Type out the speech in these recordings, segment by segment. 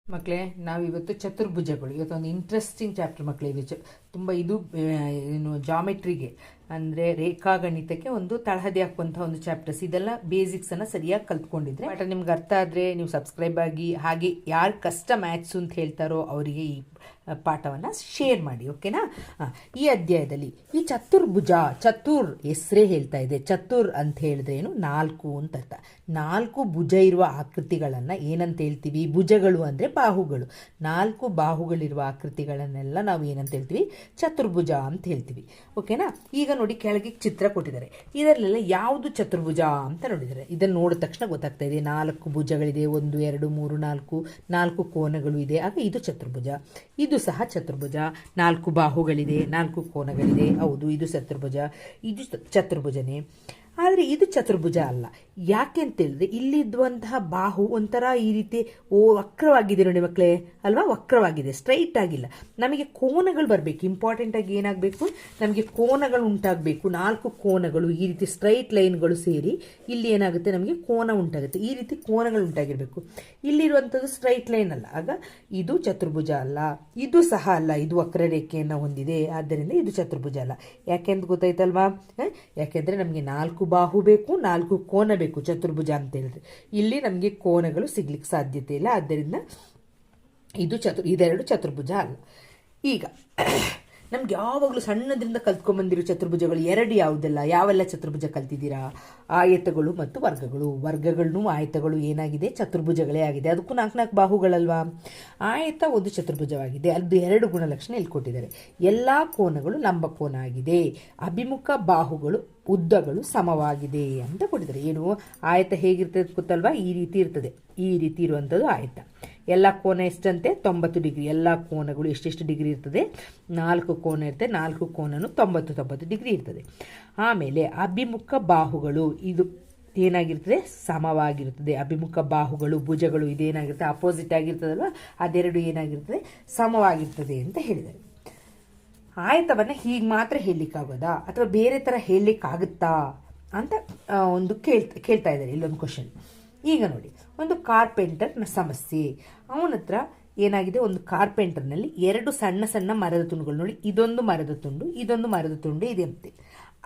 ಮಕ್ಕಳೇ, ನಾವಿವತ್ತು ಚತುರ್ಭುಜಗಳು ಇವತ್ತೊಂದು ಇಂಟ್ರೆಸ್ಟಿಂಗ್ ಚಾಪ್ಟರ್ ಮಕ್ಕಳೇ. ಇದು ತುಂಬ ಇದು ಏನು ಜಾಮೆಟ್ರಿಗೆ ಅಂದರೆ ರೇಖಾಗಣಿತಕ್ಕೆ ಒಂದು ತಳಹದಿ ಹಾಕುವಂಥ ಒಂದು ಚಾಪ್ಟರ್ಸ್. ಇದೆಲ್ಲ ಬೇಸಿಕ್ಸನ್ನು ಸರಿಯಾಗಿ ಕಲ್ತ್ಕೊಂಡಿದ್ರೆ ಬಟ್ ನಿಮ್ಗೆ ಅರ್ಥ ಆದರೆ ನೀವು ಸಬ್ಸ್ಕ್ರೈಬ್ ಆಗಿ, ಹಾಗೆ ಯಾರು ಕಷ್ಟ ಮ್ಯಾಥ್ಸು ಅಂತ ಹೇಳ್ತಾರೋ ಅವರಿಗೆ ಈ ಪಾಠವನ್ನು ಶೇರ್ ಮಾಡಿ, ಓಕೆನಾ? ಈ ಅಧ್ಯಾಯದಲ್ಲಿ ಈ ಚತುರ್ಭುಜ, ಚತುರ್ ಹೆಸರೇ ಹೇಳ್ತಾ ಇದೆ. ಚತುರ್ ಅಂತ ಹೇಳಿದ್ರೆ ಏನು? ನಾಲ್ಕು ಅಂತ ಅರ್ಥ. ನಾಲ್ಕು ಭುಜ ಇರುವ ಆಕೃತಿಗಳನ್ನು ಏನಂತ ಹೇಳ್ತೀವಿ? ಭುಜಗಳು ಅಂದರೆ ಬಾಹುಗಳು. ನಾಲ್ಕು ಬಾಹುಗಳಿರುವ ಆಕೃತಿಗಳನ್ನೆಲ್ಲ ನಾವು ಏನಂತ ಹೇಳ್ತೀವಿ? ಚತುರ್ಭುಜ ಅಂತ ಹೇಳ್ತೀವಿ, ಓಕೆನಾ? ಈಗ ನೋಡಿ, ಕೆಳಗೆ ಚಿತ್ರ ಕೊಟ್ಟಿದ್ದಾರೆ. ಇದರಲ್ಲೆಲ್ಲ ಯಾವುದು ಚತುರ್ಭುಜ ಅಂತ ನೋಡಿದ್ದಾರೆ. ಇದನ್ನು ನೋಡಿದ ತಕ್ಷಣ ಗೊತ್ತಾಗ್ತಾ ಇದೆ, ನಾಲ್ಕು ಭುಜಗಳಿದೆ, 1 2 3 4 4 ಕೋನಗಳು ಇದೆ, ಆಗ ಇದು ಚತುರ್ಭುಜ. ಇದು ಸಹ ಚತುರ್ಭುಜ. 4 ಬಾಹುಗಳಿದೆ, 4 ಕೋನಗಳಿದೆ, ಹೌದು ಇದು ಚತುರ್ಭುಜ. ಇದು ಚತುರ್ಭುಜನೇ. ಆದರೆ ಇದು ಚತುರ್ಭುಜ ಅಲ್ಲ. ಯಾಕೆ ಅಂತ ಹೇಳಿದ್ರೆ ಇಲ್ಲಿದ್ದಂತಹ ಬಾಹು ಒಂಥರ ಈ ರೀತಿ ವಕ್ರವಾಗಿದೆ ನೋಡಿ ಮಕ್ಕಳೇ, ಅಲ್ವಾ? ವಕ್ರವಾಗಿದೆ, ಸ್ಟ್ರೈಟ್ ಆಗಿಲ್ಲ. ನಮಗೆ ಕೋನಗಳು ಬರಬೇಕು. ಇಂಪಾರ್ಟೆಂಟ್ ಆಗಿ ಏನಾಗಬೇಕು? ನಮಗೆ ಕೋನಗಳು ಉಂಟಾಗಬೇಕು. 4 ಕೋನಗಳು ಈ ರೀತಿ ಸ್ಟ್ರೈಟ್ ಲೈನ್ಗಳು ಸೇರಿ ಇಲ್ಲಿ ಏನಾಗುತ್ತೆ? ನಮಗೆ ಕೋನ ಉಂಟಾಗುತ್ತೆ. ಈ ರೀತಿ ಕೋನಗಳು ಉಂಟಾಗಿರಬೇಕು. ಇಲ್ಲಿರುವಂಥದ್ದು ಸ್ಟ್ರೈಟ್ ಲೈನ್ ಅಲ್ಲ, ಆಗ ಇದು ಚತುರ್ಭುಜ ಅಲ್ಲ. ಇದು ಸಹ ಅಲ್ಲ, ಇದು ವಕ್ರರೇಖೆಯನ್ನು ಹೊಂದಿದೆ, ಆದ್ದರಿಂದ ಇದು ಚತುರ್ಭುಜ ಅಲ್ಲ. ಯಾಕೆಂತ ಗೊತ್ತಾಯ್ತಲ್ವಾ? ಯಾಕೆಂದರೆ ನಮಗೆ 4 ಬಾಹು ಬೇಕು, 4 ಕೋನ ಬೇಕು ಚತುರ್ಭುಜ ಅಂತ ಹೇಳಿದ್ರೆ. ಇಲ್ಲಿ ನಮಗೆ ಕೋನಗಳು ಸಿಗ್ಲಿಕ್ಕೆ ಸಾಧ್ಯತೆ ಇಲ್ಲ, ಆದ್ದರಿಂದ ಇದೆರಡು ಚತುರ್ಭುಜ ಅಲ್ಲ. ಈಗ ನಮ್ಗೆ ಯಾವಾಗಲೂ ಸಣ್ಣದ್ರಿಂದ ಕಲ್ತ್ಕೊಂಡ್ಬಂದಿರೋ ಚತುರ್ಭುಜಗಳು ಎರಡು ಯಾವುದೆಲ್ಲ? ಯಾವೆಲ್ಲ ಚತುರ್ಭುಜ ಕಲ್ತಿದ್ದೀರಾ? ಆಯತಗಳು ಮತ್ತು ವರ್ಗಗಳು. ವರ್ಗಗಳನ್ನು ಆಯತಗಳು ಏನಾಗಿದೆ? ಚತುರ್ಭುಜಗಳೇ ಆಗಿದೆ. ಅದಕ್ಕೂ 4 ಬಾಹುಗಳಲ್ವಾ? ಆಯತ ಒಂದು ಚತುರ್ಭುಜವಾಗಿದೆ, ಅದು 2 ಗುಣಲಕ್ಷಣ ಇಲ್ಲಿ ಕೊಟ್ಟಿದ್ದಾರೆ. ಎಲ್ಲ ಕೋನಗಳು ಲಂಬ ಕೋನ ಆಗಿದೆ. ಅಭಿಮುಖ ಬಾಹುಗಳು ಉದ್ದಗಳು ಸಮವಾಗಿದೆ ಅಂತ ಕೊಟ್ಟಿದ್ದಾರೆ. ಏನು ಆಯತ ಹೇಗಿರ್ತದೆ ಗೊತ್ತಲ್ವಾ? ಈ ರೀತಿ ಇರ್ತದೆ. ಈ ರೀತಿ ಇರುವಂಥದ್ದು ಆಯತ. ಎಲ್ಲ ಕೋನ ಎಷ್ಟಂತೆ? 90 ಡಿಗ್ರಿ. ಎಲ್ಲ ಕೋನಗಳು ಎಷ್ಟೆಷ್ಟು ಡಿಗ್ರಿ ಇರ್ತದೆ? 4 ಕೋನ ಇರ್ತದೆ. 4 ಕೋನನು 90 ಡಿಗ್ರಿ ಇರ್ತದೆ. ಆಮೇಲೆ ಅಭಿಮುಖ ಬಾಹುಗಳು ಇದು ಏನಾಗಿರ್ತದೆ? ಸಮವಾಗಿರ್ತದೆ. ಅಭಿಮುಖ ಬಾಹುಗಳು, ಭುಜಗಳು ಇದೇನಾಗಿರ್ತದೆ? ಅಪೋಸಿಟ್ ಆಗಿರ್ತದಲ್ವ? ಅದೆರಡು ಏನಾಗಿರ್ತದೆ? ಸಮವಾಗಿರ್ತದೆ ಅಂತ ಹೇಳಿದ್ದಾರೆ. ಆಯತವನ್ನು ಹೀಗೆ ಮಾತ್ರ ಹೇಳಲಿಕ್ಕಾಗೋದಾ ಅಥವಾ ಬೇರೆ ಥರ ಹೇಳಲಿಕ್ಕಾಗುತ್ತಾ ಅಂತ ಒಂದು ಕೇಳ್ತಾ ಇದ್ದಾರೆ ಇಲ್ಲೊಂದು ಕ್ವಶನ್. ಈಗ ನೋಡಿ, ಒಂದು ಕಾರ್ಪೆಂಟರ್ನ ಸಮಸ್ಯೆ. ಅವನ ಹತ್ರ ಏನಾಗಿದೆ? ಒಂದು ಕಾರ್ಪೆಂಟರ್ನಲ್ಲಿ 2 ಸಣ್ಣ ಸಣ್ಣ ಮರದ ತುಂಡುಗಳು ನೋಡಿ, ಇದೊಂದು ಮರದ ತುಂಡು, ಇದೊಂದು ಮರದ ತುಂಡು ಇದೆ ಅಂತೆ.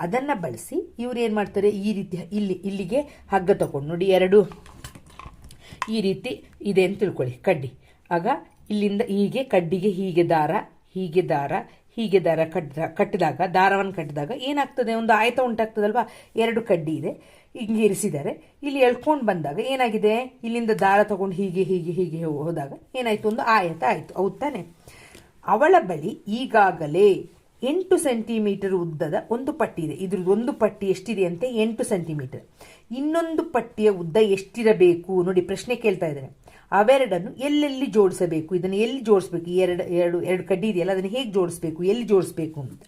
ಅದನ್ನು ಬಳಸಿ ಇವ್ರು ಏನು ಮಾಡ್ತಾರೆ? ಈ ರೀತಿ ಇಲ್ಲಿಗೆ ಹಗ್ಗ ತಗೊಂಡು ನೋಡಿ, 2 ಈ ರೀತಿ ಇದೆ ಅಂತ ತಿಳ್ಕೊಳ್ಳಿ, ಕಡ್ಡಿ. ಆಗ ಇಲ್ಲಿಂದ ಹೀಗೆ ಕಡ್ಡಿಗೆ ಹೀಗೆ ದಾರ, ಹೀಗೆ ದಾರ, ಹೀಗೆ ದಾರ ಕಟ್ಟಿದಾಗ, ದಾರವನ್ನು ಕಟ್ಟಿದಾಗ ಏನಾಗ್ತದೆ? ಒಂದು ಆಯತ ಉಂಟಾಗ್ತದಲ್ವಾ? 2 ಕಡ್ಡಿ ಇದೆ, ಹಿಂಗೆ ಇರಿಸಿದ್ದಾರೆ. ಇಲ್ಲಿ ಎಳ್ಕೊಂಡು ಬಂದಾಗ ಏನಾಗಿದೆ? ಇಲ್ಲಿಂದ ದಾರ ತಗೊಂಡು ಹೀಗೆ ಹೀಗೆ ಹೀಗೆ ಹೋದಾಗ ಏನಾಯ್ತು? ಒಂದು ಆಯತ ಆಯಿತು, ಹೌದು ತಾನೆ? ಅವಳ ಬಳಿ ಈಗಾಗಲೇ 8 ಸೆಂಟಿಮೀಟರ್ ಉದ್ದದ ಒಂದು ಪಟ್ಟಿ ಇದೆ. ಇದ್ರದ್ದು ಒಂದು ಪಟ್ಟಿ ಎಷ್ಟಿದೆ ಅಂತೆ? 8 ಸೆಂಟಿಮೀಟರ್. ಇನ್ನೊಂದು ಪಟ್ಟಿಯ ಉದ್ದ ಎಷ್ಟಿರಬೇಕು? ನೋಡಿ, ಪ್ರಶ್ನೆ ಕೇಳ್ತಾ ಇದ್ದಾರೆ. ಅವೆರಡನ್ನು ಎಲ್ಲೆಲ್ಲಿ ಜೋಡಿಸಬೇಕು? ಇದನ್ನು ಎಲ್ಲಿ ಜೋಡಿಸ್ಬೇಕು? ಎರಡು ಕಡ್ಡಿ ಇದೆಯಲ್ಲ, ಅದನ್ನು ಹೇಗೆ ಜೋಡಿಸ್ಬೇಕು, ಎಲ್ಲಿ ಜೋಡಿಸ್ಬೇಕು ಅಂತ.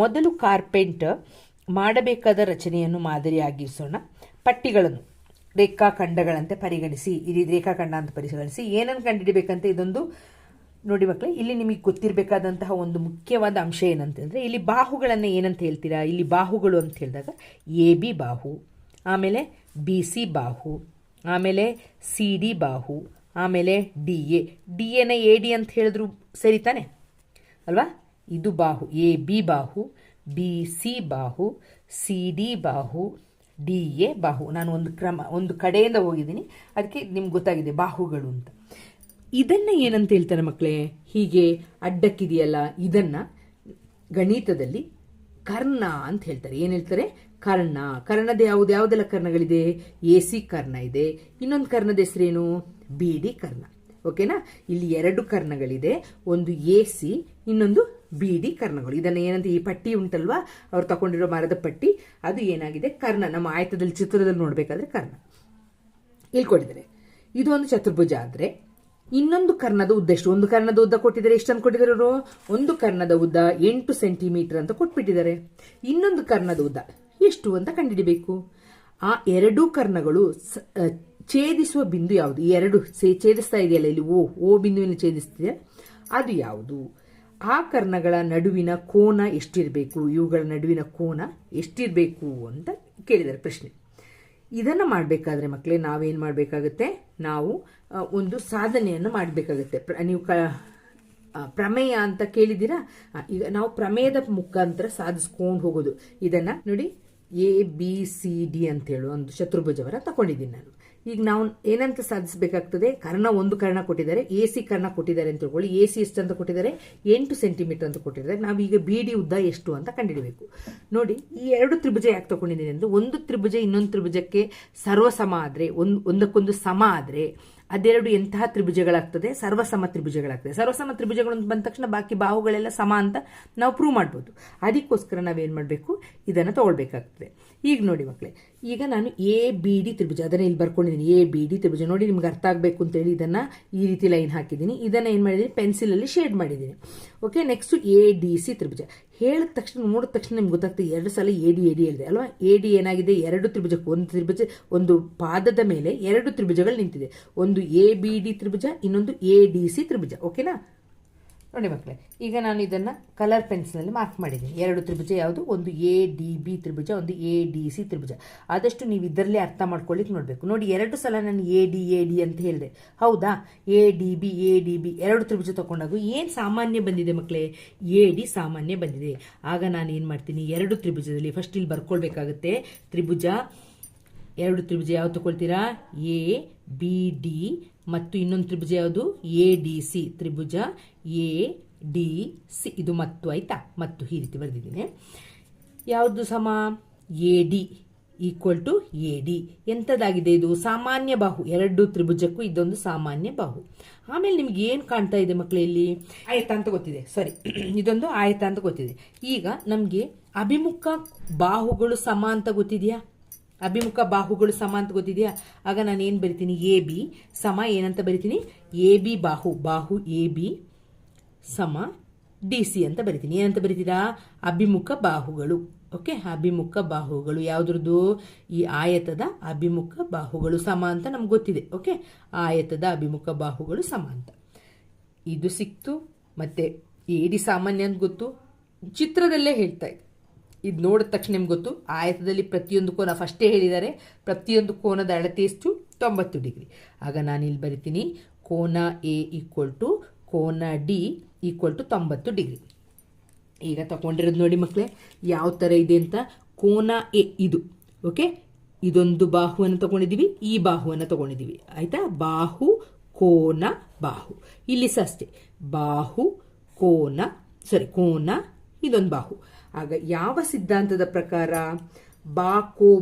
ಮೊದಲು ಕಾರ್ಪೆಂಟರ್ ಮಾಡಬೇಕಾದ ರಚನೆಯನ್ನು ಮಾದರಿಯಾಗಿಸೋಣ. ಪಟ್ಟಿಗಳನ್ನು ರೇಖಾಖಂಡಗಳಂತೆ ಪರಿಗಣಿಸಿ. ಇದು ರೇಖಾಖಂಡ ಅಂತ ಪರಿಗಣಿಸಿ ಏನನ್ನು ಕಂಡುಹಿಡಬೇಕಂತ ಇದೊಂದು ನೋಡಿ ಮಕ್ಕಳೇ. ಇಲ್ಲಿ ನಿಮಗೆ ಗೊತ್ತಿರಬೇಕಾದಂತಹ ಒಂದು ಮುಖ್ಯವಾದ ಅಂಶ ಏನಂತಂದರೆ, ಇಲ್ಲಿ ಬಾಹುಗಳನ್ನು ಏನಂತ ಹೇಳ್ತೀರಾ? ಇಲ್ಲಿ ಬಾಹುಗಳು ಅಂತ ಹೇಳಿದಾಗ AB ಬಾಹು, ಆಮೇಲೆ BC ಬಾಹು, ಆಮೇಲೆ CD ಬಾಹು, ಆಮೇಲೆ DA ನ AD ಅಂತ ಹೇಳಿದ್ರು ಸರಿ ತಾನೆ ಅಲ್ವಾ? ಇದು ಬಾಹು AB ಬಾಹು, BC ಬಾಹು, CD ಬಾಹು, DA ಬಾಹು. ನಾನು ಒಂದು ಕಡೆಯಿಂದ ಹೋಗಿದ್ದೀನಿ, ಅದಕ್ಕೆ ನಿಮ್ಗೆ ಗೊತ್ತಾಗಿದೆ ಬಾಹುಗಳು ಅಂತ. ಇದನ್ನು ಏನಂತ ಹೇಳ್ತಾರೆ ಮಕ್ಕಳೇ? ಹೀಗೆ ಅಡ್ಡಕ್ಕಿದೆಯಲ್ಲ, ಇದನ್ನು ಗಣಿತದಲ್ಲಿ ಕರ್ಣ ಅಂತ ಹೇಳ್ತಾರೆ. ಏನು ಹೇಳ್ತಾರೆ? ಕರ್ಣ. ಕರ್ಣದ ಯಾವುದೆಲ್ಲ ಕರ್ಣಗಳಿದೆ? AC ಕರ್ಣ ಇದೆ. ಇನ್ನೊಂದು ಕರ್ಣದ ಹೆಸರೇನು? BD ಕರ್ಣ, ಓಕೆನಾ? ಇಲ್ಲಿ 2 ಕರ್ಣಗಳಿದೆ, ಒಂದು AC, ಇನ್ನೊಂದು BD ಕರ್ಣಗಳು. ಇದನ್ನು ಏನಂತ, ಈ ಪಟ್ಟಿ ಉಂಟಲ್ವಾ, ಅವ್ರು ತಗೊಂಡಿರೋ ಮರದ ಪಟ್ಟಿ, ಅದು ಏನಾಗಿದೆ? ಕರ್ಣ. ನಮ್ಮ ಆಯತದಲ್ಲಿ ಚಿತ್ರದಲ್ಲಿ ನೋಡಬೇಕಾದ್ರೆ ಕರ್ಣ ಇಲ್ಲಿ ಕೊಟ್ಟಿದ್ದಾರೆ. ಇದು ಒಂದು ಚತುರ್ಭುಜ ಆದರೆ ಇನ್ನೊಂದು ಕರ್ಣದ ಉದ್ದ ಎಷ್ಟು? ಒಂದು ಕರ್ಣದ ಉದ್ದ ಕೊಟ್ಟಿದ್ದಾರೆ. ಎಷ್ಟಂತ ಕೊಟ್ಟಿದ್ದಾರೆ ಅವರು? ಒಂದು ಕರ್ಣದ ಉದ್ದ 8 ಸೆಂಟಿಮೀಟರ್ ಅಂತ ಕೊಟ್ಬಿಟ್ಟಿದ್ದಾರೆ. ಇನ್ನೊಂದು ಕರ್ಣದ ಉದ್ದ ಎಷ್ಟು ಅಂತ ಕಂಡುಹಿಡಬೇಕು. ಆ 2 ಕರ್ಣಗಳು ಛೇದಿಸುವ ಬಿಂದು ಯಾವುದು? ಈ 2 ಛೇದಿಸ್ತಾ ಇದೆಯಲ್ಲ, ಇಲ್ಲಿ ಓ ಬಿಂದುವಿನ ಛೇದಿಸ್ತಿದೆ, ಅದು ಯಾವುದು? ಆ ಕರ್ಣಗಳ ನಡುವಿನ ಕೋನ ಎಷ್ಟಿರಬೇಕು? ಇವುಗಳ ನಡುವಿನ ಕೋನ ಎಷ್ಟಿರಬೇಕು ಅಂತ ಕೇಳಿದ್ದಾರೆ ಪ್ರಶ್ನೆ. ಇದನ್ನು ಮಾಡಬೇಕಾದ್ರೆ ಮಕ್ಕಳೇ ನಾವೇನು ಮಾಡಬೇಕಾಗುತ್ತೆ, ನಾವು ಒಂದು ಸಾಧನೆಯನ್ನು ಮಾಡಬೇಕಾಗುತ್ತೆ. ನೀವು ಪ್ರಮೇಯ ಅಂತ ಕೇಳಿದ್ದೀರಾ? ಈಗ ನಾವು ಪ್ರಮೇಯದ ಮುಖಾಂತರ ಸಾಧಿಸ್ಕೊಂಡು ಹೋಗೋದು. ಇದನ್ನ ನೋಡಿ, ABCD ಅಂತ ಹೇಳುವ ಒಂದು ಚತುರ್ಭುಜವನ್ನ ತಗೊಂಡಿದ್ದೀನಿ ನಾನು. ಈಗ ನಾವು ಏನಂತ ಸಾಧಿಸಬೇಕಾಗ್ತದೆ, ಒಂದು ಕರ್ಣ ಕೊಟ್ಟಿದ್ದಾರೆ, AC ಕರ್ಣ ಕೊಟ್ಟಿದ್ದಾರೆ ಅಂತ ತಿಳ್ಕೊಳ್ಳಿ. AC ಎಷ್ಟು ಅಂತ ಕೊಟ್ಟಿದ್ದಾರೆ, 8 ಸೆಂಟಿಮೀಟರ್ ಅಂತ ಕೊಟ್ಟಿದ್ದಾರೆ. ನಾವೀಗ BD ಉದ್ದ ಎಷ್ಟು ಅಂತ ಕಂಡುಹಿಡಬೇಕು. ನೋಡಿ, ಈ 2 ತ್ರಿಭುಜ ಯಾಕೆ ತಗೊಂಡಿದ್ದೀನಿ ಅಂದ್ರೆ, ಒಂದು ತ್ರಿಭುಜ ಇನ್ನೊಂದು ತ್ರಿಭುಜಕ್ಕೆ ಸರ್ವಸಮ ಆದ್ರೆ, ಒಂದಕ್ಕೊಂದು ಸಮ ಆದ್ರೆ ಅದೆರಡು ಎಂತಹ ತ್ರಿಭುಜಗಳಾಗ್ತದೆ, ಸರ್ವಸಮ ತ್ರಿಭುಜಗಳಾಗ್ತದೆ. ಸರ್ವಸಮ ತ್ರಿಭುಜಗಳು ಅಂತ ಬಂದ ತಕ್ಷಣ ಬಾಕಿ ಬಾಹುಗಳೆಲ್ಲ ಸಮ ಅಂತ ನಾವು ಪ್ರೂವ್ ಮಾಡ್ಬೋದು. ಅದಕ್ಕೋಸ್ಕರ ನಾವೇನು ಮಾಡಬೇಕು, ಇದನ್ನು ತಗೊಳ್ಬೇಕಾಗ್ತದೆ. ಈಗ ನೋಡಿ ಮಕ್ಕಳೇ, ಈಗ ನಾನು ABD ತ್ರಿಭುಜ ಅದನ್ನ ಇಲ್ಲಿ ಬರ್ಕೊಂಡಿದ್ದೀನಿ. ABD ತ್ರಿಭುಜ ನೋಡಿ, ನಿಮ್ಗೆ ಅರ್ಥ ಆಗಬೇಕು ಅಂತೇಳಿ ಇದನ್ನ ಈ ರೀತಿ ಲೈನ್ ಹಾಕಿದ್ದೀನಿ. ಇದನ್ನ ಏನು ಮಾಡಿದ್ದೀನಿ, ಪೆನ್ಸಿಲಲ್ಲಿ ಶೇಡ್ ಮಾಡಿದ್ದೀನಿ. ಓಕೆ, ನೆಕ್ಸ್ಟ್ ADC ತ್ರಿಭುಜ. ಹೇಳಿದ ತಕ್ಷಣ, ನೋಡಿದ ತಕ್ಷಣ ನಿಮ್ಗೆ ಗೊತ್ತಾಗ್ತದೆ, 2 ಸಲ AD ಹೇಳಿದೆ ಅಲ್ವಾ. AD ಏನಾಗಿದೆ, 2 ತ್ರಿಭುಜಕ್ಕೂ, ಒಂದು ತ್ರಿಭುಜ ಒಂದು ಪಾದದ ಮೇಲೆ 2 ತ್ರಿಭುಜಗಳು ನಿಂತಿದೆ. ಒಂದು ABD ತ್ರಿಭುಜ, ಇನ್ನೊಂದು ADC ತ್ರಿಭುಜ. ಓಕೆನಾ? ನೋಡಿ ಮಕ್ಕಳೇ, ಈಗ ನಾನು ಇದನ್ನ ಕಲರ್ ಪೆನ್ಸಿಲ್ನಲ್ಲಿ ಮಾರ್ಕ್ ಮಾಡಿದ್ದೀನಿ. 2 ತ್ರಿಭುಜ ಯಾವುದು, ಒಂದು ADB ತ್ರಿಭುಜ, ಒಂದು ADC ತ್ರಿಭುಜ. ಆದಷ್ಟು ನೀವು ಇದರಲ್ಲೇ ಅರ್ಥ ಮಾಡ್ಕೊಳ್ಳಿಕ್ಕೆ ನೋಡಬೇಕು. ನೋಡಿ, 2 ಸಲ ನಾನು AD ಅಂತ ಹೇಳಿದೆ, ಹೌದಾ? ADB 2 ತ್ರಿಭುಜ ತಗೊಂಡಾಗ ಏನು ಸಾಮಾನ್ಯ ಬಂದಿದೆ ಮಕ್ಕಳೇ, AD ಸಾಮಾನ್ಯ ಬಂದಿದೆ. ಆಗ ನಾನು ಏನು ಮಾಡ್ತೀನಿ, 2 ತ್ರಿಭುಜದಲ್ಲಿ ಫಸ್ಟ್ ಇಲ್ಲಿ ಬರ್ಕೊಳ್ಬೇಕಾಗುತ್ತೆ. ತ್ರಿಭುಜ 2 ತ್ರಿಭುಜ ಯಾವ್ದು ತಗೊಳ್ತೀರಾ, ABD ಮತ್ತು ಇನ್ನೊಂದು ತ್ರಿಭುಜ ಯಾವುದು, ADC ತ್ರಿಭುಜ ADC. ಇದು ಮತ್ತು ಆಯ್ತಾ, ಮತ್ತು ಈ ರೀತಿ ಬರೆದಿದ್ದೀನಿ. ಯಾವುದು ಸಮ, AD = AD. ಎಂಥದ್ದಾಗಿದೆ ಇದು, ಸಾಮಾನ್ಯ ಬಾಹು. 2 ತ್ರಿಭುಜಕ್ಕೂ ಇದೊಂದು ಸಾಮಾನ್ಯ ಬಾಹು. ಆಮೇಲೆ ನಿಮ್ಗೆ ಏನು ಕಾಣ್ತಾ ಇದೆ ಮಕ್ಕಳೇ, ಇಲ್ಲಿ ಆಯತ ಅಂತ ಗೊತ್ತಿದೆ, ಸಾರಿ ಇದೊಂದು ಆಯತ ಅಂತ ಗೊತ್ತಿದೆ. ಈಗ ನಮಗೆ ಅಭಿಮುಖ ಬಾಹುಗಳು ಸಮ ಅಂತ ಗೊತ್ತಿದೆಯಾ, ಅಭಿಮುಖ ಬಾಹುಗಳು ಸಮ ಅಂತ ಗೊತ್ತಿದೆಯಾ? ಆಗ ನಾನು ಏನು ಬರಿತೀನಿ, AB ಸಮ ಏನಂತ ಬರಿತೀನಿ, AB ಬಾಹು AB ಸಮ DC ಅಂತ ಬರಿತೀನಿ. ಏನಂತ ಬರಿತೀರಾ, ಅಭಿಮುಖ ಬಾಹುಗಳು. ಓಕೆ, ಅಭಿಮುಖ ಬಾಹುಗಳು ಯಾವುದ್ರದ್ದು, ಈ ಆಯತದ ಅಭಿಮುಖ ಬಾಹುಗಳು ಸಮ ಅಂತ ನಮ್ಗೆ ಗೊತ್ತಿದೆ. ಓಕೆ, ಆಯತದ ಅಭಿಮುಖ ಬಾಹುಗಳು ಸಮ ಅಂತ ಇದು ಸಿಕ್ತು. ಮತ್ತೆ AD ಸಾಮಾನ್ಯ ಅಂತ ಗೊತ್ತು, ಚಿತ್ರದಲ್ಲೇ ಹೇಳ್ತಾ ಇದೆ. ಇದು ನೋಡಿದ ತಕ್ಷಣ ನಿಮ್ಗೆ ಗೊತ್ತು, ಆಯತದಲ್ಲಿ ಪ್ರತಿಯೊಂದು ಕೋನ ಫಸ್ಟೇ ಹೇಳಿದ್ದಾರೆ, ಪ್ರತಿಯೊಂದು ಕೋನದ ಅಳತೆ ಎಷ್ಟು, 90 ಡಿಗ್ರಿ. ಆಗ ನಾನು ಇಲ್ಲಿ ಬರಿತೀನಿ, ಕೋನ A = ಕೋನ D = 90 ಡಿಗ್ರಿ. ಈಗ ತಗೊಂಡಿರೋದು ನೋಡಿ ಮಕ್ಕಳೇ, ಯಾವ ಥರ ಇದೆ ಅಂತ. ಕೋನ A ಇದು, ಓಕೆ, ಇದೊಂದು ಬಾಹುವನ್ನು ತಗೊಂಡಿದ್ದೀವಿ, ಈ ಬಾಹುವನ್ನು ತಗೊಂಡಿದ್ದೀವಿ ಆಯ್ತಾ. ಬಾಹು ಕೋನ ಬಾಹು. ಇಲ್ಲಿ ಸಹ ಅಷ್ಟೇ, ಬಾಹು ಕೋನ ಇದೊಂದು ಬಾಹು. ಆಗ ಯಾವ ಸಿದ್ಧಾಂತದ ಪ್ರಕಾರ,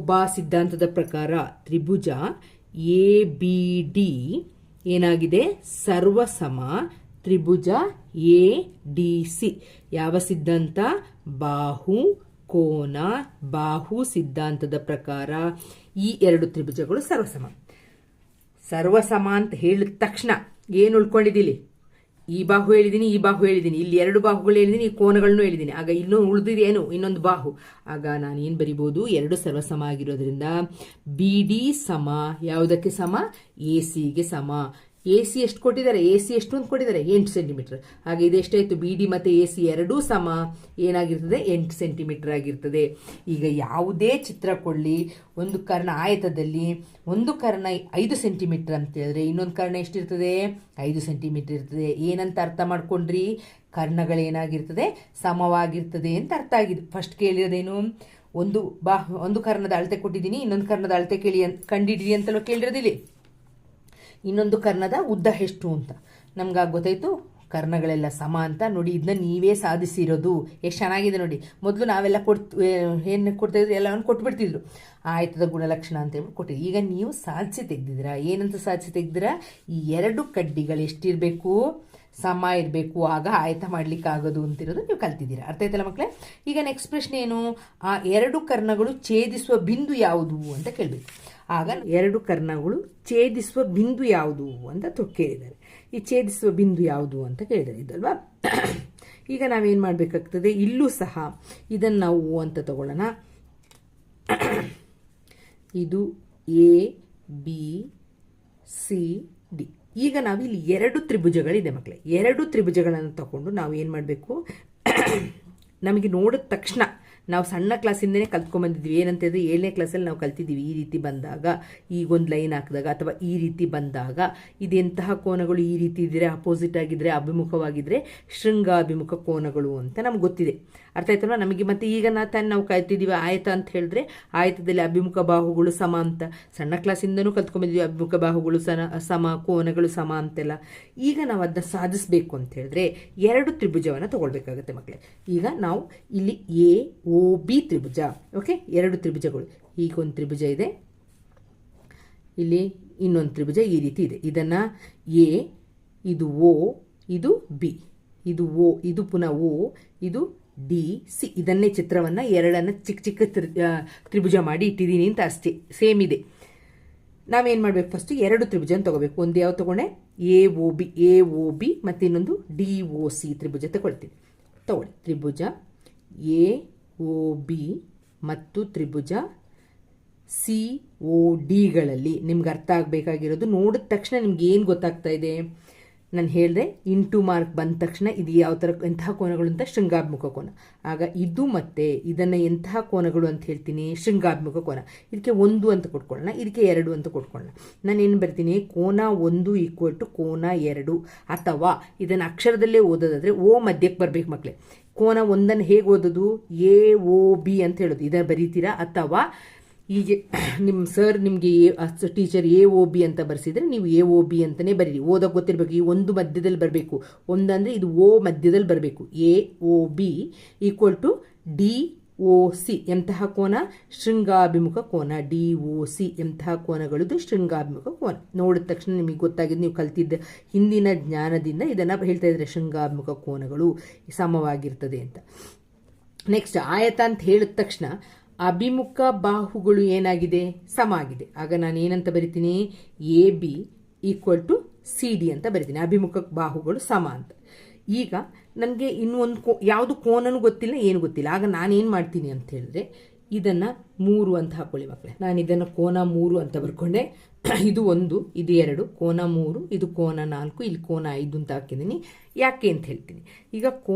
ಬಾ ಸಿದ್ಧಾಂತದ ಪ್ರಕಾರ ತ್ರಿಭುಜ ABD ಏನಾಗಿದೆ, ಸರ್ವಸಮ ತ್ರಿಭುಜ ADC. ಯಾವ ಸಿದ್ಧಾಂತ, ಬಾಹು ಕೋನ ಬಾಹು ಸಿದ್ಧಾಂತದ ಪ್ರಕಾರ ಈ 2 ತ್ರಿಭುಜಗಳು ಸರ್ವಸಮ ಅಂತ ಹೇಳಿದ ತಕ್ಷಣ ಏನು ಉಳ್ಕೊಂಡಿದ್ದೀನಿ, ಈ ಬಾಹು ಹೇಳಿದ್ದೀನಿ, ಈ ಬಾಹು ಹೇಳಿದ್ದೀನಿ, ಇಲ್ಲಿ 2 ಬಾಹುಗಳು ಹೇಳಿದ್ದೀನಿ, ಈ ಕೋನಗಳನ್ನು ಹೇಳಿದ್ದೀನಿ. ಆಗ ಇನ್ನೂ ಉಳಿದಿದೇನು, ಇನ್ನೊಂದು ಬಾಹು. ಆಗ ನಾನು ಏನು ಬರಿಬೋದು, 2 ಸರ್ವಸಮ ಆಗಿರೋದ್ರಿಂದ BD ಸಮ ಯಾವುದಕ್ಕೆ ಸಮ, ACಗೆ ಸಮ. AC ಎಷ್ಟು ಕೊಟ್ಟಿದ್ದಾರೆ, AC ಎಷ್ಟು ಅಂತ ಕೊಟ್ಟಿದ್ದಾರೆ, 8 ಸೆಂಟಿಮೀಟರ್. ಹಾಗೆ ಇದೆಷ್ಟಾಯಿತು, BD ಮತ್ತು AC ಎರಡೂ ಸಮ ಏನಾಗಿರ್ತದೆ, 8 ಸೆಂಟಿಮೀಟರ್ ಆಗಿರ್ತದೆ. ಈಗ ಯಾವುದೇ ಚಿತ್ರ ಕೊಡಲಿ, ಒಂದು ಕರ್ಣ ಆಯತದಲ್ಲಿ ಒಂದು ಕರ್ಣ 5 ಸೆಂಟಿಮೀಟರ್ ಅಂತ ಹೇಳಿದ್ರೆ ಇನ್ನೊಂದು ಕರ್ಣ ಎಷ್ಟಿರ್ತದೆ, 5 ಸೆಂಟಿಮೀಟರ್ ಇರ್ತದೆ. ಏನಂತ ಅರ್ಥ ಮಾಡ್ಕೊಂಡ್ರಿ, ಕರ್ಣಗಳೇನಾಗಿರ್ತದೆ, ಸಮವಾಗಿರ್ತದೆ ಅಂತ ಅರ್ಥ ಆಗಿದೆ. ಫಸ್ಟ್ ಕೇಳಿರೋದೇನು, ಒಂದು ಕರ್ಣದ ಅಳತೆ ಕೊಟ್ಟಿದ್ದೀನಿ, ಇನ್ನೊಂದು ಕರ್ಣದ ಅಳತೆ ಕಂಡಿಡಿ ಅಂತಲೂ ಕೇಳಿರೋದಿಲ್ಲ. ಇನ್ನೊಂದು ಕರ್ಣದ ಉದ್ದ ಎಷ್ಟು ಅಂತ ನಮ್ಗೆ ಗೊತ್ತಾಯ್ತು, ಕರ್ಣಗಳೆಲ್ಲ ಸಮ ಅಂತ. ನೋಡಿ, ಇದನ್ನ ನೀವೇ ಸಾಧಿಸಿರೋದು, ಎಷ್ಟು ಚೆನ್ನಾಗಿದೆ ನೋಡಿ. ಮೊದಲು ನಾವೆಲ್ಲ ಏನು ಕೊಡ್ತಾಯಿದ್ರು, ಎಲ್ಲವನ್ನು ಕೊಟ್ಬಿಡ್ತಿದ್ರು, ಆಯತದ ಗುಣಲಕ್ಷಣ ಅಂತ ಹೇಳ್ಬಿಟ್ಟು ಕೊಟ್ಟಿದ್ವಿ. ಈಗ ನೀವು ಸಾಧಿಸಿ ತೆಗ್ದಿದ್ದೀರಾ. ಏನಂತ ಸಾಧಿಸಿ ತೆಗ್ದಿರಾ, ಈ 2 ಕಡ್ಡಿಗಳು ಎಷ್ಟಿರಬೇಕು, ಸಮ ಇರಬೇಕು, ಆಗ ಆಯತ ಮಾಡ್ಲಿಕ್ಕೆ ಆಗೋದು ಅಂತಿರೋದು ನೀವು ಕಲ್ತಿದ್ದೀರಾ. ಅರ್ಥ ಆಯ್ತಲ್ಲ ಮಕ್ಕಳೇ? ಈಗ ನೆಕ್ಸ್ಟ್ ಪ್ರಶ್ನೆ ಏನು, ಆ 2 ಕರ್ಣಗಳು ಛೇದಿಸುವ ಬಿಂದು ಯಾವುದು ಅಂತ ಕೇಳಬೇಕು. ಆಗ 2 ಕರ್ಣಗಳು ಛೇದಿಸುವ ಬಿಂದು ಯಾವುದು ಅಂತ ಕೇಳಿದ್ದಾರೆ. ಈ ಛೇದಿಸುವ ಬಿಂದು ಯಾವುದು ಅಂತ ಕೇಳಿದ್ದಾರೆ ಇದಲ್ವಾ. ಈಗ ನಾವೇನು ಮಾಡಬೇಕಾಗ್ತದೆ, ಇಲ್ಲೂ ಸಹ ಇದನ್ನು ನಾವು ಅಂತ ತಗೊಳ್ಳೋಣ. ಇದು ABCD. ಈಗ ನಾವು ಇಲ್ಲಿ 2 ತ್ರಿಭುಜಗಳಿದೆ ಮಕ್ಕಳೇ. 2 ತ್ರಿಭುಜಗಳನ್ನು ತಗೊಂಡು ನಾವು ಏನು ಮಾಡಬೇಕು, ನಮಗೆ ನೋಡಿದ ತಕ್ಷಣ ನಾವು ಸಣ್ಣ ಕ್ಲಾಸಿಂದನೇ ಕಲ್ತ್ಕೊಂಡ್ಬಂದಿದ್ವಿ. ಏನಂತ ಹೇಳಿದ್ರೆ 7ನೇ ಕ್ಲಾಸಲ್ಲಿ ನಾವು ಕಲ್ತಿದ್ದೀವಿ. ಈ ರೀತಿ ಬಂದಾಗ, ಈಗೊಂದು ಲೈನ್ ಹಾಕಿದಾಗ ಅಥವಾ ಈ ರೀತಿ ಬಂದಾಗ ಇದೆಂತಹ ಕೋನಗಳು ಈ ರೀತಿ ಇದ್ದರೆ, ಅಪೋಸಿಟ್ ಆಗಿದ್ದರೆ, ಅಭಿಮುಖವಾಗಿದ್ದರೆ ಶೃಂಗಾಭಿಮುಖ ಕೋನಗಳು ಅಂತ ನಮ್ಗೆ ಗೊತ್ತಿದೆ. ಅರ್ಥ ಆಯ್ತಲ್ವ ನಮಗೆ? ಮತ್ತು ಈಗ ನಾವು ಕಲ್ತಿದ್ದೀವಿ ಆಯತ ಅಂತ ಹೇಳಿದ್ರೆ ಆಯತದಲ್ಲಿ ಅಭಿಮುಖ ಬಾಹುಗಳು ಸಮ ಅಂತ ಸಣ್ಣ ಕ್ಲಾಸಿಂದನೂ ಕಲ್ತ್ಕೊಂಡ್ಬಂದಿದ್ವಿ. ಅಭಿಮುಖ ಬಾಹುಗಳು ಸಮ, ಕೋನಗಳು ಸಮ ಅಂತೆಲ್ಲ. ಈಗ ನಾವು ಅದನ್ನ ಸಾಧಿಸಬೇಕು ಅಂತ ಹೇಳಿದ್ರೆ 2 ತ್ರಿಭುಜವನ್ನು ತಗೊಳ್ಬೇಕಾಗುತ್ತೆ ಮಕ್ಕಳೇ. ಈಗ ನಾವು ಇಲ್ಲಿ AOB ತ್ರಿಭುಜ, ಓಕೆ, 2 ತ್ರಿಭುಜಗಳು. ಈಗ ಒಂದು ತ್ರಿಭುಜ ಇದೆ, ಇಲ್ಲಿ ಇನ್ನೊಂದು ತ್ರಿಭುಜ ಈ ರೀತಿ ಇದೆ. ಇದನ್ನು A, ಇದು O, ಇದು B, ಇದು O, ಇದು ಪುನಃ O, ಇದು DC. ಇದನ್ನೇ ಚಿತ್ರವನ್ನು 2 ಚಿಕ್ಕ ಚಿಕ್ಕ ತ್ರಿಭುಜ ಮಾಡಿ ಇಟ್ಟಿದ್ದೀನಿ ಅಂತ ಅಷ್ಟೇ, ಸೇಮ್ ಇದೆ. ನಾವೇನು ಮಾಡಬೇಕು, ಫಸ್ಟ್ 2 ತ್ರಿಭುಜನ ತಗೋಬೇಕು. ಒಂದು ಯಾವ ತಗೊಂಡೆ, AOB ಮತ್ತು ಇನ್ನೊಂದು DOC ತ್ರಿಭುಜ ತಗೊಳ್ತೀನಿ. ತಗೊಳ್ಳಿ, ತ್ರಿಭುಜ AOB ಮತ್ತು ತ್ರಿಭುಜ CODಗಳಲ್ಲಿ ನಿಮ್ಗೆ ಅರ್ಥ ಆಗಬೇಕಾಗಿರೋದು, ನೋಡಿದ ತಕ್ಷಣ ನಿಮ್ಗೆ ಏನು ಗೊತ್ತಾಗ್ತಾ ಇದೆ, ನಾನು ಹೇಳಿದೆ ಇಂಟು ಮಾರ್ಕ್ ಬಂದ ತಕ್ಷಣ ಇದು ಯಾವ ಥರ ಎಂತಹ ಕೋನಗಳು ಅಂತ ಶೃಂಗಾಭಿಮುಖ ಕೋನ. ಆಗ ಇದು ಮತ್ತು ಇದನ್ನು ಎಂತಹ ಕೋನಗಳು ಅಂತ ಹೇಳ್ತೀನಿ, ಶೃಂಗಾಭಿಮುಖ ಕೋನ. ಇದಕ್ಕೆ 1 ಅಂತ ಕೊಟ್ಕೊಳ್ಳೋಣ, ಇದಕ್ಕೆ 2 ಅಂತ ಕೊಟ್ಕೊಳ್ಳೋಣ. ನಾನು ಬರ್ತೀನಿ, ಕೋನ 1 = ಕೋನ 2. ಅಥವಾ ಇದನ್ನು ಅಕ್ಷರದಲ್ಲೇ ಓದೋದಾದರೆ O ಮಧ್ಯಕ್ಕೆ ಬರಬೇಕು ಮಕ್ಕಳೇ. ಕೋನ 1 ಹೇಗೆ ಓದೋದು, AOB ಅಂತ ಹೇಳೋದು, ಇದನ್ನು ಬರೀತೀರಾ. ಅಥವಾ ಈಗ ನಿಮ್ಮ ಸರ್ ನಿಮಗೆ ಟೀಚರ್ AOB ಅಂತ ಬರ್ಸಿದ್ರೆ ನೀವು AOB ಅಂತಲೇ ಬರೀರಿ. ಓದೋಕೆ ಗೊತ್ತಿರಬೇಕು. ಈ 1 ಮಧ್ಯದಲ್ಲಿ ಬರಬೇಕು. 1 ಅಂದರೆ ಇದು O ಮಧ್ಯದಲ್ಲಿ ಬರಬೇಕು. AOB = DOC ಎಂತಹ ಕೋನ, ಶೃಂಗಾಭಿಮುಖ ಕೋನ. DOC ಎಂತಹ ಕೋನಗಳದ್ದು ಶೃಂಗಾಭಿಮುಖ ಕೋನ. ನೋಡಿದ ತಕ್ಷಣ ನಿಮಗೆ ಗೊತ್ತಾಗಿದೆ, ನೀವು ಕಲ್ತಿದ್ದ ಹಿಂದಿನ ಜ್ಞಾನದಿಂದ ಇದನ್ನು ಹೇಳ್ತಾ ಇದ್ದಾರೆ, ಶೃಂಗಾಭಿಮುಖ ಕೋನಗಳು ಸಮವಾಗಿರ್ತದೆ ಅಂತ. ನೆಕ್ಸ್ಟ್ ಆಯತ ಅಂತ ಹೇಳಿದ ತಕ್ಷಣ ಅಭಿಮುಖ ಬಾಹುಗಳು ಏನಾಗಿದೆ, ಸಮ ಆಗಿದೆ. ಆಗ ನಾನು ಏನಂತ ಬರಿತೀನಿ, AB = CD ಅಂತ ಬರಿತೀನಿ. ಅಭಿಮುಖ ಬಾಹುಗಳು ಸಮ ಅಂತ. ಈಗ ನನಗೆ ಇನ್ನೂ ಒಂದು ಯಾವುದು ಕೋನನೂ ಗೊತ್ತಿಲ್ಲ, ಏನು ಗೊತ್ತಿಲ್ಲ. ಆಗ ನಾನೇನು ಮಾಡ್ತೀನಿ ಅಂತ ಹೇಳಿದ್ರೆ, ಇದನ್ನು 3 ಅಂತ ಹಾಕೊಳ್ಳಿ ಮಕ್ಕಳೇ. ನಾನು ಇದನ್ನು ಕೋನ 3 ಅಂತ ಬರ್ಕೊಂಡೆ. ಇದು 1, ಇದು 2, ಕೋನ 3, ಇದು ಕೋನ 4, ಇಲ್ಲಿ ಕೋನ 5 ಅಂತ ಹಾಕಿದ್ದೀನಿ. ಯಾಕೆ ಅಂತ ಹೇಳ್ತೀನಿ. ಈಗ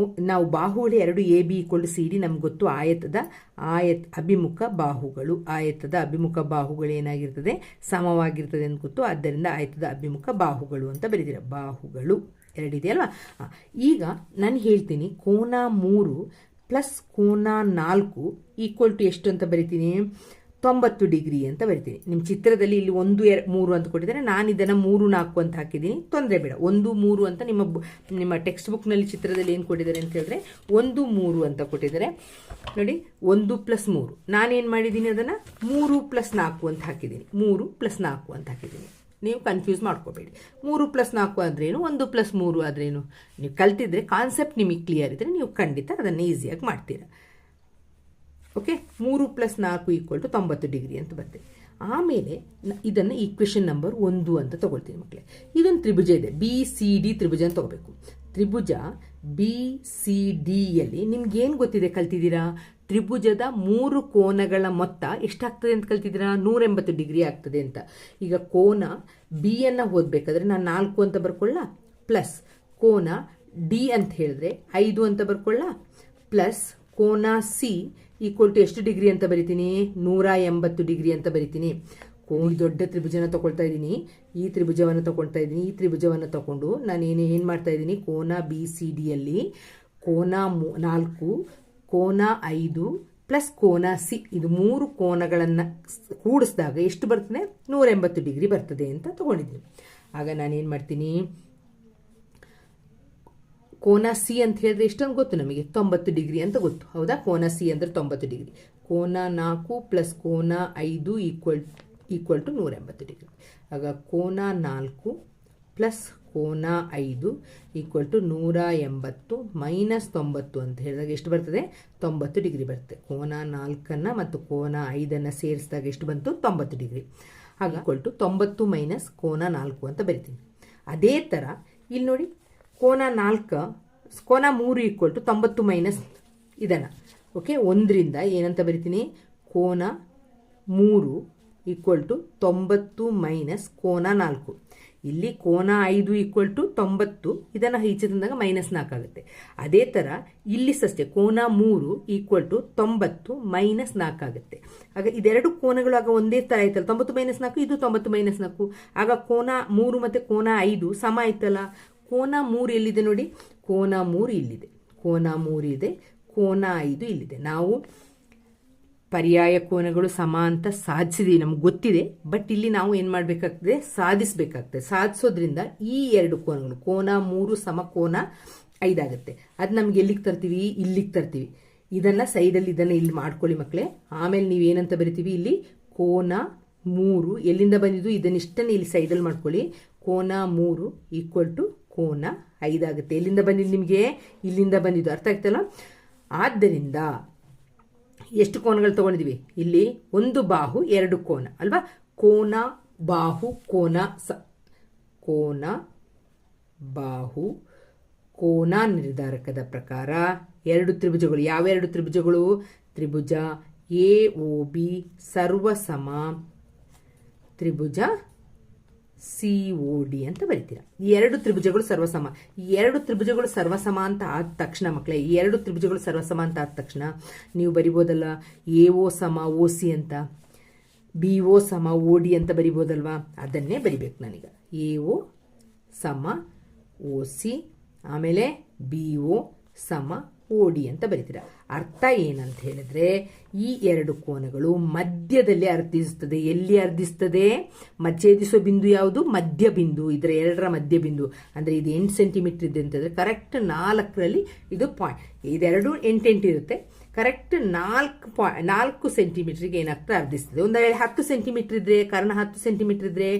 ನಾವು ಬಾಹುಗಳು 2 AB = CD ನಮ್ಗೆ ಗೊತ್ತು. ಅಭಿಮುಖ ಬಾಹುಗಳು, ಆಯತದ ಅಭಿಮುಖ ಬಾಹುಗಳು ಏನಾಗಿರ್ತದೆ, ಸಮವಾಗಿರ್ತದೆ ಅಂತ ಗೊತ್ತು. ಆದ್ದರಿಂದ ಆಯತದ ಅಭಿಮುಖ ಬಾಹುಗಳು ಅಂತ ಬರೀತೀರ. ಬಾಹುಗಳು 2 ಇದೆಯಲ್ವಾ. ಈಗ ನಾನು ಹೇಳ್ತೀನಿ, ಕೋನ 3 ಪ್ಲಸ್ ಕೋನ 4 = ಎಷ್ಟು ಅಂತ ಬರಿತೀನಿ, 90 ಡಿಗ್ರಿ ಅಂತ ಬರಿತೀನಿ. ನಿಮ್ಮ ಚಿತ್ರದಲ್ಲಿ ಇಲ್ಲಿ 1, 2, 3 ಅಂತ ಕೊಟ್ಟಿದ್ದಾರೆ. ನಾನು ಇದನ್ನು 3, 4 ಅಂತ ಹಾಕಿದ್ದೀನಿ, ತೊಂದರೆ ಬೇಡ. 1, 3 ಅಂತ ನಿಮ್ಮ ಟೆಕ್ಸ್ಟ್ ಬುಕ್ನಲ್ಲಿ ಚಿತ್ರದಲ್ಲಿ ಏನು ಕೊಟ್ಟಿದ್ದಾರೆ ಅಂತ ಹೇಳಿದ್ರೆ 1, 3 ಅಂತ ಕೊಟ್ಟಿದ್ದಾರೆ ನೋಡಿ. 1 + 3 ನಾನೇನು ಮಾಡಿದ್ದೀನಿ, ಅದನ್ನು 3 + 4 ಅಂತ ಹಾಕಿದ್ದೀನಿ. 3 + 4 ಅಂತ ಹಾಕಿದ್ದೀನಿ. ನೀವು ಕನ್ಫ್ಯೂಸ್ ಮಾಡ್ಕೋಬೇಡಿ. 3 + 4 ಆದ್ರೇನು, 1 + 3 ಆದ್ರೇನು, ನೀವು ಕಲ್ತಿದ್ರೆ ಕಾನ್ಸೆಪ್ಟ್ ನಿಮಗೆ ಕ್ಲಿಯರ್ ಇದ್ದರೆ ನೀವು ಖಂಡಿತ ಅದನ್ನು ಈಸಿಯಾಗಿ ಮಾಡ್ತೀರಾ. ಓಕೆ, 3 + 4 = 90 ಡಿಗ್ರಿ ಅಂತ ಬರ್ತದೆ. ಆಮೇಲೆ ಇದನ್ನು ಈಕ್ವೇಷನ್ ನಂಬರ್ 1 ಅಂತ ತಗೊಳ್ತೀನಿ ಮಕ್ಕಳೇ. ಇದೊಂದು ತ್ರಿಭುಜ ಇದೆ, BCD ತ್ರಿಭುಜ ಅಂತ ತಗೋಬೇಕು. ತ್ರಿಭುಜ BCDಯಲ್ಲಿ ನಿಮ್ಗೇನು ಗೊತ್ತಿದೆ, ಕಲ್ತಿದ್ದೀರಾ, ತ್ರಿಭುಜದ 3 ಕೋನಗಳ ಮೊತ್ತ ಎಷ್ಟಾಗ್ತದೆ ಅಂತ ಕಲ್ತಿದ್ದೀರಾ, 180 ಡಿಗ್ರಿ ಆಗ್ತದೆ ಅಂತ. ಈಗ ಕೋನ B ಅನ್ನು ಓದಬೇಕಾದ್ರೆ ನಾನು 4 ಅಂತ ಬರ್ಕೊಳ್ಳ, ಪ್ಲಸ್ ಕೋನ D ಅಂತ ಹೇಳಿದ್ರೆ 5 ಅಂತ ಬರ್ಕೊಳ್ಳ, ಪ್ಲಸ್ ಕೋನ C = ಎಷ್ಟು ಡಿಗ್ರಿ ಅಂತ ಬರಿತೀನಿ, 180 ಡಿಗ್ರಿ ಅಂತ ಬರಿತೀನಿ. ದೊಡ್ಡ ತ್ರಿಭುಜನ ತಗೊಳ್ತಾ ಇದ್ದೀನಿ, ಈ ತ್ರಿಭುಜವನ್ನು ತಗೊಳ್ತಾ ಇದ್ದೀನಿ. ಈ ತ್ರಿಭುಜವನ್ನು ತಗೊಂಡು ನಾನು ಏನು ಮಾಡ್ತಾ ಇದ್ದೀನಿ, ಕೋನ BCDಯಲ್ಲಿ ಕೋನ 4, ಕೋನ 5 ಪ್ಲಸ್ ಕೋನ C, ಇದು 3 ಕೋನಗಳನ್ನು ಕೂಡಿಸಿದಾಗ ಎಷ್ಟು ಬರ್ತದೆ, 180 ಡಿಗ್ರಿ ಬರ್ತದೆ ಅಂತ ತಗೊಂಡಿದ್ದೀನಿ. ಆಗ ನಾನೇನು ಮಾಡ್ತೀನಿ, ಕೋನ C ಅಂತ ಹೇಳಿದ್ರೆ ಎಷ್ಟೊಂದು ಗೊತ್ತು ನಮಗೆ, 90 ಡಿಗ್ರಿ ಅಂತ ಗೊತ್ತು, ಹೌದಾ. ಕೋನ C ಅಂದರೆ 90 ಡಿಗ್ರಿ. ಕೋನ 4 ಪ್ಲಸ್ ಕೋನ 5 = 180 ಡಿಗ್ರಿ. ಆಗ ಕೋನ 4 ಪ್ಲಸ್ ಕೋನ 5 = 180 ಮೈನಸ್ 90 ಅಂತ ಹೇಳಿದಾಗ ಎಷ್ಟು ಬರ್ತದೆ, 90 ಡಿಗ್ರಿ ಬರುತ್ತೆ. ಕೋನ 4 ಮತ್ತು ಕೋನ 5 ಸೇರಿಸಿದಾಗ ಎಷ್ಟು ಬಂತು, 90 ಡಿಗ್ರಿ. ಆಗ = 90 - ಕೋನ 4 ಅಂತ ಬರಿತೀನಿ. ಅದೇ ಥರ ಇಲ್ಲಿ ನೋಡಿ, ಕೋನ 3 = 90 - ಇದನ್ನು ಓಕೆ 1ರಿಂದ ಏನಂತ ಬರಿತೀನಿ, ಕೋನ 3 = 90 - ಕೋನ 4. ಇಲ್ಲಿ ಕೋನ 5 = 90, ಇದನ್ನು ಈಚೆ ತಂದಾಗ -4 ಆಗುತ್ತೆ. ಅದೇ ಥರ ಇಲ್ಲಿ ಅಷ್ಟೇ ಕೋನ 3 = 90 -4 ಆಗುತ್ತೆ. ಆಗ ಇದೆರಡು ಕೋನಗಳು ಆಗ ಒಂದೇ ಥರ ಆಯ್ತಲ್ಲ, 90 - 4, ಇದು 90 - 4. ಆಗ ಕೋನ 3 ಮತ್ತು ಕೋನ 5 ಸಮ ಆಯ್ತಲ್ಲ. ಕೋನ 3 ಎಲ್ಲಿದೆ ನೋಡಿ, ಕೋನ 3 ಇಲ್ಲಿದೆ, ಕೋನ 3 ಇದೆ, ಕೋನ 5 ಇಲ್ಲಿದೆ. ನಾವು ಪರ್ಯಾಯ ಕೋನಗಳು ಸಮ ಅಂತ ಸಾಧಿಸಿದೀವಿ, ನಮ್ಗೆ ಗೊತ್ತಿದೆ. ಬಟ್ ಇಲ್ಲಿ ನಾವು ಏನು ಮಾಡಬೇಕಾಗ್ತದೆ, ಸಾಧಿಸಬೇಕಾಗ್ತದೆ. ಸಾಧಿಸೋದ್ರಿಂದ ಈ ಎರಡು ಕೋನಗಳು, ಕೋನ 3 ಸಮ ಕೋನ 5 ಆಗುತ್ತೆ. ಅದು ನಮ್ಗೆ ಎಲ್ಲಿಗೆ ತರ್ತೀವಿ, ಇಲ್ಲಿಗೆ ತರ್ತೀವಿ. ಇದನ್ನು ಸೈಡಲ್ಲಿ ಇದನ್ನು ಇಲ್ಲಿ ಮಾಡ್ಕೊಳ್ಳಿ ಮಕ್ಕಳೇ. ಆಮೇಲೆ ನೀವೇನಂತ ಬರಿತೀವಿ, ಇಲ್ಲಿ ಕೋನ 3 ಎಲ್ಲಿಂದ ಬಂದಿದ್ದು, ಇದನ್ನಿಷ್ಟನ್ನು ಇಲ್ಲಿ ಸೈಡಲ್ಲಿ ಮಾಡ್ಕೊಳ್ಳಿ. ಕೋನ 3 = ಕೋನ 5 ಆಗುತ್ತೆ. ಎಲ್ಲಿಂದ ಬಂದಿದ್ದು ನಿಮಗೆ, ಇಲ್ಲಿಂದ ಬಂದಿದ್ದು. ಅರ್ಥ ಆಗ್ತಲ್ಲ? ಆದ್ದರಿಂದ ಎಷ್ಟು ಕೋನಗಳು ತಗೊಂಡಿದ್ದೀವಿ ಇಲ್ಲಿ, ಒಂದು ಬಾಹು 2 ಕೋನ ಅಲ್ವಾ. ಕೋನ ಬಾಹು ಕೋನ ಕೋನ ಬಾಹು ಕೋನ ನಿರ್ಧಾರಕದ ಪ್ರಕಾರ ಎರಡು ತ್ರಿಭುಜಗಳು, ಯಾವ ಎರಡು ತ್ರಿಭುಜಗಳು, ತ್ರಿಭುಜ AOB ಸರ್ವಸಮ ತ್ರಿಭುಜ COD ಅಂತ ಬರೀತೀರಾ. ಈ ಎರಡು ತ್ರಿಭುಜಗಳು ಸರ್ವಸಮ. ಈ ಎರಡು ತ್ರಿಭುಜಗಳು ಸರ್ವಸಮ ಅಂತ ಆದ ತಕ್ಷಣ ಮಕ್ಕಳೇ, ಈ ಎರಡು ತ್ರಿಭುಜಗಳು ಸರ್ವಸಮ ಅಂತ ಆದ ತಕ್ಷಣ ನೀವು ಬರಿಬೋದಲ್ಲ, AO ಸಮ OC ಅಂತ, BO ಸಮ OD ಅಂತ ಬರಿಬೋದಲ್ವಾ. ಅದನ್ನೇ ಬರಿಬೇಕು ನಾನೀಗ. AO ಸಮ OC ಆಮೇಲೆ BO ಸಮ OD ಅಂತ ಬರಿತೀರಾ. ಅರ್ಥ ಏನಂತ ಹೇಳಿದ್ರೆ, ಈ ಎರಡು ಕೋನಗಳು ಮಧ್ಯದಲ್ಲಿ ಅರ್ಧಿಸುತ್ತದೆ. ಎಲ್ಲಿ ಅರ್ಧಿಸ್ತದೆ, ಛೇದಿಸೋ ಬಿಂದು ಯಾವುದು, ಮಧ್ಯ ಬಿಂದು. ಇದರ ಎರಡರ ಮಧ್ಯ ಬಿಂದು ಅಂದರೆ ಇದು 8 ಸೆಂಟಿಮೀಟರ್ ಇದೆ ಅಂತಂದರೆ ಕರೆಕ್ಟ್ 4ರಲ್ಲಿ ಇದು ಪಾಯಿಂಟ್. ಇದೆರಡು 8 ಇರುತ್ತೆ. ಕರೆಕ್ಟ್ 4 ಸೆಂಟಿಮೀಟರ್ಗೆ ಏನಾಗ್ತದೆ, ಅರ್ಧಿಸ್ತದೆ. ಒಂದು ವೇಳೆ 10 ಸೆಂಟಿಮೀಟರ್ ಇದ್ರೆ, ಕರ್ಣ 10 ಸೆಂಟಿಮೀಟರ್ ಇದ್ರೆ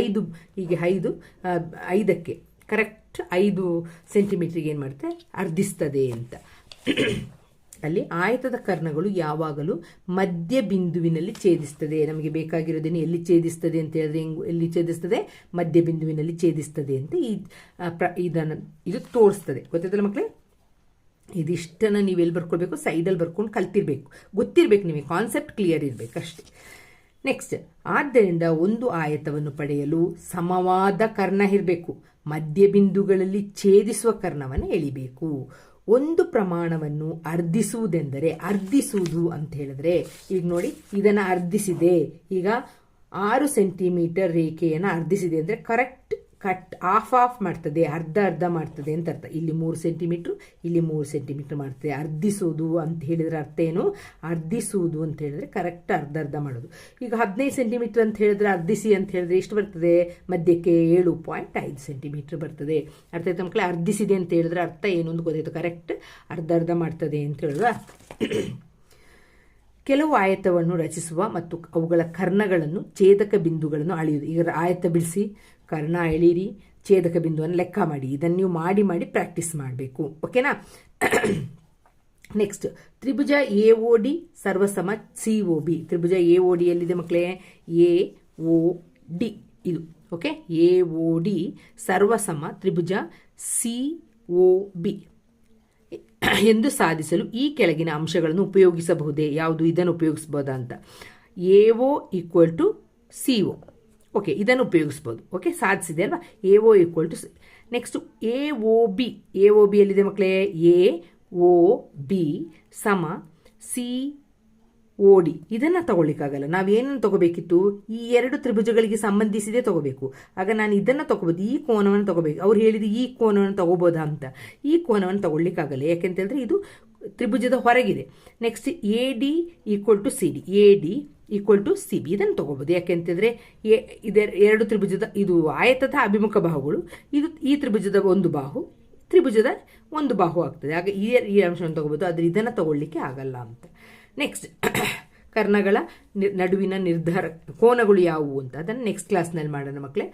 5 ಹೀಗೆ 5ಕ್ಕೆ ಕರೆಕ್ಟ್ 5 ಸೆಂಟಿಮೀಟರ್ಗೆ ಏನು ಮಾಡುತ್ತೆ, ಅರ್ಧಿಸ್ತದೆ ಅಂತ. ಅಲ್ಲಿ ಆಯತದ ಕರ್ಣಗಳು ಯಾವಾಗಲೂ ಮಧ್ಯ ಬಿಂದುವಿನಲ್ಲಿ ಛೇದಿಸ್ತದೆ. ನಮಗೆ ಬೇಕಾಗಿರೋದೇನು, ಎಲ್ಲಿ ಛೇದಿಸ್ತದೆ ಅಂತ ಹೇಳಿದ್ರೆ, ಎಲ್ಲಿ ಛೇದಿಸ್ತದೆ, ಮಧ್ಯ ಬಿಂದುವಿನಲ್ಲಿ ಛೇದಿಸ್ತದೆ ಅಂತ ಇದು ತೋರಿಸ್ತದೆ. ಗೊತ್ತಾಯ್ತಲ್ಲ ಮಕ್ಕಳೇ? ಇದಿಷ್ಟನ್ನು ನೀವು ಎಲ್ಲಿ ಬರ್ಕೊಳ್ಬೇಕು, ಸೈಡಲ್ಲಿ ಬರ್ಕೊಂಡು ಕಲ್ತಿರ್ಬೇಕು, ಗೊತ್ತಿರಬೇಕು ನಿಮಗೆ, ಕಾನ್ಸೆಪ್ಟ್ ಕ್ಲಿಯರ್ ಇರಬೇಕು ಅಷ್ಟೇ. ನೆಕ್ಸ್ಟ್, ಆದ್ದರಿಂದ ಒಂದು ಆಯತವನ್ನು ಪಡೆಯಲು ಸಮವಾದ ಕರ್ಣ ಇರಬೇಕು. ಮಧ್ಯ ಬಿಂದುಗಳಲ್ಲಿ ಛೇದಿಸುವ ಕರ್ಣವನ್ನು ಎಳಿಬೇಕು. ಒಂದು ಪ್ರಮಾಣವನ್ನು ಅರ್ಧಿಸುವುದೆಂದರೆ, ಅರ್ಧಿಸುವುದು ಅಂತ ಹೇಳಿದ್ರೆ, ಈಗ ನೋಡಿ ಇದನ್ನು ಅರ್ಧಿಸಿದೆ, ಈಗ 6 ಸೆಂಟಿಮೀಟರ್ ರೇಖೆಯನ್ನು ಅರ್ಧಿಸಿದೆ ಅಂದರೆ ಕರೆಕ್ಟ್ ಆಫ್ ಮಾಡ್ತದೆ, ಅರ್ಧ ಮಾಡ್ತದೆ ಅಂತ ಅರ್ಥ. ಇಲ್ಲಿ 3 ಸೆಂಟಿಮೀಟ್ರು, ಇಲ್ಲಿ 3 ಸೆಂಟಿಮೀಟರ್ ಮಾಡ್ತದೆ. ಅರ್ಧಿಸುವುದು ಅಂತ ಹೇಳಿದ್ರೆ ಅರ್ಥ ಏನು, ಅರ್ಧಿಸುವುದು ಅಂತ ಹೇಳಿದ್ರೆ ಕರೆಕ್ಟ್ ಅರ್ಧ ಮಾಡೋದು. ಈಗ 15 ಸೆಂಟಿಮೀಟರ್ ಅಂತ ಹೇಳಿದ್ರೆ ಅರ್ಧಿಸಿ ಅಂತ ಹೇಳಿದ್ರೆ ಎಷ್ಟು ಬರ್ತದೆ, ಮಧ್ಯಕ್ಕೆ 7.5 ಸೆಂಟಿಮೀಟರ್ ಬರ್ತದೆ. ಅರ್ಥ ಆಯ್ತಾ ಮಕ್ಕಳೇ? ಅರ್ಧಿಸಿದೆ ಅಂತ ಹೇಳಿದ್ರೆ ಅರ್ಥ ಏನು ಅಂತ ಗೊತ್ತಾಯ್ತು, ಕರೆಕ್ಟ್ ಅರ್ಧ ಮಾಡ್ತದೆ ಅಂತ ಹೇಳಿದ್ರೆ ಅರ್ಥ. ಕೆಲವು ಆಯತವನ್ನು ರಚಿಸುವ ಮತ್ತು ಅವುಗಳ ಕರ್ಣಗಳನ್ನು, ಛೇದಕ ಬಿಂದುಗಳನ್ನು ಅಳೆಯುವುದು. ಈಗ ಆಯತ ಬಿಡಿಸಿ, ಕರ್ಣ ಎಳೀರಿ, ಛೇದಕ ಬಿಂದುವನ್ನು ಲೆಕ್ಕ ಮಾಡಿ. ಇದನ್ನು ನೀವು ಮಾಡಿ ಪ್ರಾಕ್ಟೀಸ್ ಮಾಡಬೇಕು. ಓಕೆನಾ? ನೆಕ್ಸ್ಟ್, ತ್ರಿಭುಜ AOD ಸರ್ವಸಮ COB. ತ್ರಿಭುಜ AOD ಎಲ್ಲಿದೆ ಮಕ್ಕಳೇ, AOD ಇದು. ಓಕೆ, AOD ಸರ್ವಸಮ ತ್ರಿಭುಜ COB ಎಂದು ಸಾಧಿಸಲು ಈ ಕೆಳಗಿನ ಅಂಶಗಳನ್ನು ಉಪಯೋಗಿಸಬಹುದೇ? ಯಾವುದು, ಇದನ್ನು ಉಪಯೋಗಿಸಬಹುದಾ ಅಂತ. AO = CO. ಓಕೆ, ಇದನ್ನು ಉಪಯೋಗಿಸ್ಬೋದು. ಓಕೆ, ಸಾಧಿಸಿದೆ ಅಲ್ವಾ. AO = ನೆಕ್ಸ್ಟ್ AOB ಎಲ್ಲಿದೆ ಮಕ್ಕಳೇ, AOB ಸಮ COD. ಇದನ್ನು ತಗೊಳ್ಳಿಕ್ಕಾಗಲ್ಲ. ನಾವೇನನ್ನು ತಗೋಬೇಕಿತ್ತು, ಈ ಎರಡು ತ್ರಿಭುಜಗಳಿಗೆ ಸಂಬಂಧಿಸಿದೆ ತಗೋಬೇಕು. ಆಗ ನಾನು ಇದನ್ನು ತಗೋಬೋದು, ಈ ಕೋನವನ್ನು ತಗೋಬೇಕು. ಅವ್ರು ಹೇಳಿದ್ರು ಈ ಕೋನವನ್ನು ತಗೋಬೋದಾ ಅಂತ. ಈ ಕೋನವನ್ನು ತಗೊಳ್ಳಿಕ್ಕಾಗಲ್ಲ, ಯಾಕೆಂತ ಹೇಳಿದ್ರೆ ಇದು ತ್ರಿಭುಜದ ಹೊರಗಿದೆ. Next AD = CD. AD = CB. ಇದನ್ನು ತಗೋಬೋದು. ಯಾಕೆಂತಂದರೆ ಎರಡು ತ್ರಿಭುಜದ, ಇದು ಆಯತದ ಅಭಿಮುಖ ಬಾಹುಗಳು, ಇದು ಈ ತ್ರಿಭುಜದ ಒಂದು ಬಾಹು, ತ್ರಿಭುಜದ ಒಂದು ಬಾಹು ಆಗ್ತದೆ. ಆಗ ಈ ಅಂಶವನ್ನು ತಗೋಬೋದು, ಆದರೆ ಇದನ್ನು ತಗೊಳ್ಳಿಕ್ಕೆ ಆಗಲ್ಲ ಅಂತ. ನೆಕ್ಸ್ಟ್, ಕರ್ಣಗಳ ನಡುವಿನ ನಿರ್ಧಾರ ಕೋನಗಳು ಯಾವುವು ಅಂತ ಅದನ್ನು ನೆಕ್ಸ್ಟ್ ಕ್ಲಾಸ್ನಲ್ಲಿ ಮಾಡೋಣ ಮಕ್ಕಳೇ.